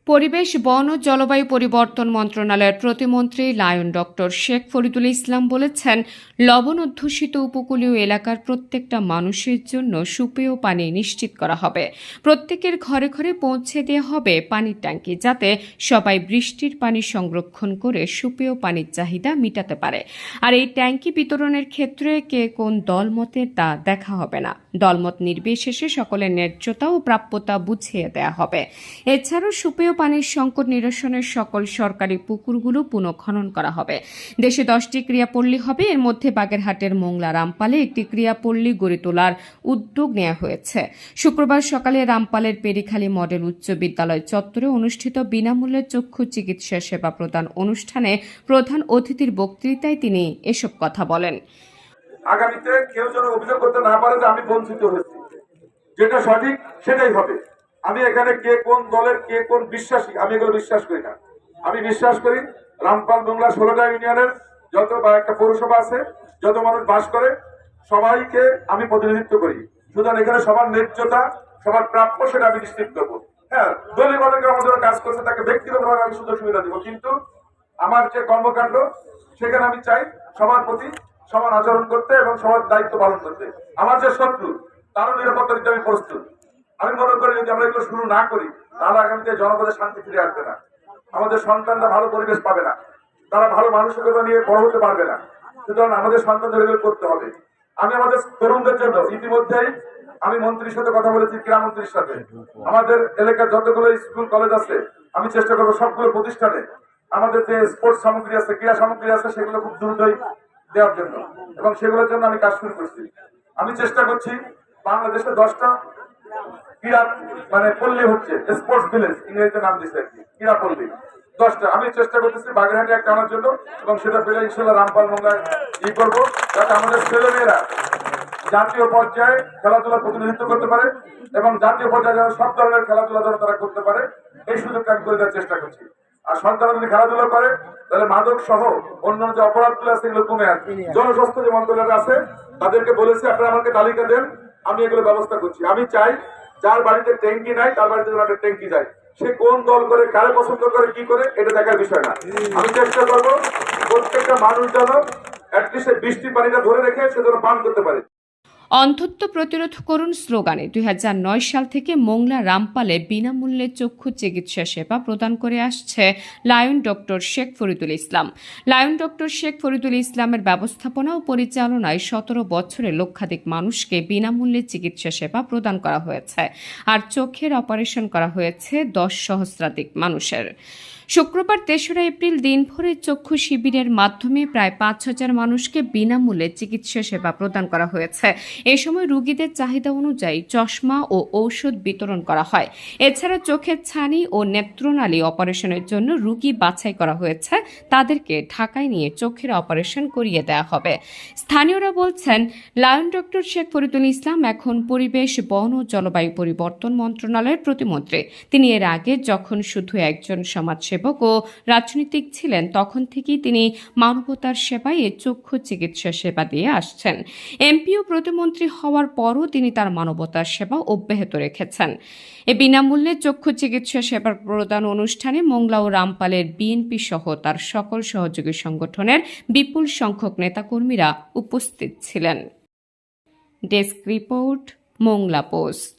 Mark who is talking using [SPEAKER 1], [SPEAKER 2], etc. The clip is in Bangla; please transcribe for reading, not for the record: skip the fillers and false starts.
[SPEAKER 1] পরিবেশ, বন ও জলবায়ু পরিবর্তন মন্ত্রণালয়ের প্রতিমন্ত্রী লায়ন ডক্টর শেখ ফরিদুল ইসলাম বলেছেন, লবণ অধ্যুষিত উপকূলীয় এলাকার প্রত্যেকটা মানুষের জন্য সুপেয় পানি নিশ্চিত করা হবে। প্রত্যেকের ঘরে ঘরে পৌঁছে দেওয়া হবে পানির ট্যাঙ্কি, যাতে সবাই বৃষ্টির পানি সংরক্ষণ করে সুপেয় পানির চাহিদা মেটাতে পারে। আর এই ট্যাঙ্কি বিতরণের ক্ষেত্রে কে কোন দলমতের তা দেখা হবে না। দলমত নির্বিশেষে সকলের ন্যায্যতা ও প্রাপ্যতা বুঝিয়ে দেওয়া হবে। এছাড়াও সুপেয় পানির সংকট নিরসনের সকল সরকারি পুকুরগুলো পুনঃখনন করা হবে। দেশে 10টি ক্রিয়াপল্লী হবে। এর মধ্যে বাগেরহাটের মোংলা রামপালে একটি ক্রিয়াপল্লী গড়ে তোলার উদ্যোগ নেওয়া হয়েছে। শুক্রবার সকালে রামপালের পেরিখালী মডেল উচ্চ বিদ্যালয় চত্বরে অনুষ্ঠিত বিনামূল্যে চক্ষু চিকিৎসা সেবা প্রদান অনুষ্ঠানে প্রধান অতিথির বক্তৃতায় তিনি এসব কথা বলেন।
[SPEAKER 2] আগামীতে কেউ যেন অভিযোগ করতে না পারে যে আমি বঞ্চিত হয়েছি। যেটা সঠিক সেটাই হবে। আমি এখানে কে কোন দলের কে কোন বিশ্বাসী, আমি এগুলো বিশ্বাস করি না। আমি বিশ্বাস করি রামপাল মোংলা 16টা ইউনিয়নের যত বা একটা পৌরসভা আছে, যত মানুষ বাস করে, সবাইকে আমি প্রতিনিধিত্ব করি। সুতরাং এখানে সবার ন্যায্যতা, সবার প্রাপ্য সেটা আমি নিশ্চিত করবো। হ্যাঁ, দলীয় ভাবে আমাদের কাজ করছে তাকে ব্যক্তিগতভাবে আমি সুযোগ সুবিধা দিব, কিন্তু আমার যে কর্মকাণ্ড সেখানে আমি চাই সবার প্রতি সমান আচরণ করতে এবং সবার দায়িত্ব পালন করতে। আমার যে শত্রু তারও নিরাপত্তা দিতে আমি প্রস্তুত। আমি মনে করি যদি আমরা এগুলো শুরু না করি তাহলে আগামীতে জনপদের শান্তি ফিরে আসবে না, আমাদের সন্তানরা ভালো পরিবেশ পাবে না, তারা ভালো মানসিকতা নিয়ে বড় হতে পারবে না। সুতরাং আমাদের সন্তানদের এগুলো করতে হবে। আমি আমাদের তরুণদের জন্য ইতিমধ্যেই আমি মন্ত্রীর সাথে কথা বলেছি, ক্রীড়ামন্ত্রীর সাথে। আমাদের এলাকার যতগুলো স্কুল কলেজ আছে আমি চেষ্টা করবো সবগুলো প্রতিষ্ঠানে আমাদের যে স্পোর্টস সামগ্রী আছে, ক্রীড়া সামগ্রী আছে, সেগুলো খুব দ্রুতই দেওয়ার জন্য, এবং সেগুলোর জন্য আমি কাজ শুরু করছি। আমি চেষ্টা করছি বাংলাদেশে 10টা ক্রীড়া পল্লী হচ্ছে, স্পোর্টস ভিলেজ ইংরেজিতে নাম দিচ্ছে আর কি, ক্রীড়া পল্লী 10টা। আমি চেষ্টা করতেছি বাগেরহাটে একটা আনার জন্য, এবং সেটা পেলে ইনশাল্লাহ রামপাল মোংলায় করবো, যাতে আমাদের ছেলেমেয়েরা জাতীয় পর্যায়ে খেলাধুলা প্রতিনিধিত্ব করতে পারে এবং জাতীয় পর্যায়ে যেন সব ধরনের খেলাধুলা যেন তারা করতে পারে, এই সুযোগটা আমি করে দেওয়ার চেষ্টা করছি। আর সন্তানরা যদি খেলাধুলা করে তাহলে মাদক সহ অন্যান্য যে অপরাধগুলো আছে এগুলো কমে আসবে। জনস্বাস্থ্য যে মন্ত্রণালয় আছে তাদেরকে বলেছি আপনারা আমাকে তালিকা দেন, আমি এগুলো ব্যবস্থা করছি। আমি চাই যার বাড়িতে ট্যাঙ্কি নাই তার বাড়িতে যেন একটা ট্যাঙ্কি যায়। সে কোন দল করে, কারে পছন্দ করে, কি করে, এটা দেখার বিষয় না। আমি চেষ্টা করবো প্রত্যেকটা মানুষ যেন অ্যাটলিস্ট বৃষ্টির পানিটা ধরে রেখে সে যেন পান করতে পারে।
[SPEAKER 1] অন্ধত্ব প্রতিরোধ করুন স্লোগানে 2009 সাল থেকে মোংলা রামপালে বিনামূল্যে চক্ষু চিকিৎসা সেবা প্রদান করে আসছে lion doctor Sheikh Faridul Islam. Lion doctor Sheikh Faridul ইসলামের ব্যবস্থাপনা ও পরিচালনায় 17 বছরে লক্ষাধিক মানুষকে বিনামূল্যে চিকিৎসা সেবা প্রদান করা হয়েছে, আর চোখের অপারেশন করা হয়েছে 10 সহস্রাধিক মানুষের। শুক্রবার 3রা এপ্রিল দিনভরে চক্ষু শিবিরের মাধ্যমে প্রায় 5,000 মানুষকে বিনামূল্যে চিকিৎসা সেবা প্রদান করা হয়েছে। এ সময় রোগীদের চাহিদা অনুযায়ী চশমা ও ঔষধ বিতরণ করা হয়। এছাড়া চোখের ছানি ও নেত্রনালী অপারেশনের জন্য রোগী বাছাই করা হয়েছে, তাদেরকে ঢাকায় নিয়ে চোখের অপারেশন করিয়ে দেওয়া হবে। স্থানীয়রা বলছেন, লায়ন ডক্টর শেখ ফরিদুল ইসলাম এখন পরিবেশ, বন ও জলবায়ু পরিবর্তন মন্ত্রণালয়ের প্রতিমন্ত্রী। তিনি এর আগে যখন শুধু একজন সমাজসেবক ও রাজনীতিক ছিলেন, তখন থেকেই তিনি মানবতার সেবায় চক্ষু চিকিৎসা সেবা দিয়ে আসছেন। এমপি ও প্রতিমন্ত্রী হওয়ার পরও তিনি তার মানবতার সেবা অব্যাহত রেখেছেন। এ বিনামূল্যে চক্ষু চিকিৎসা সেবা প্রদান অনুষ্ঠানে মোংলা ও রামপালের বিএনপি সহ তার সকল সহযোগী সংগঠনের বিপুল সংখ্যক নেতাকর্মীরা উপস্থিত ছিলেন। Desk report, Mongla post.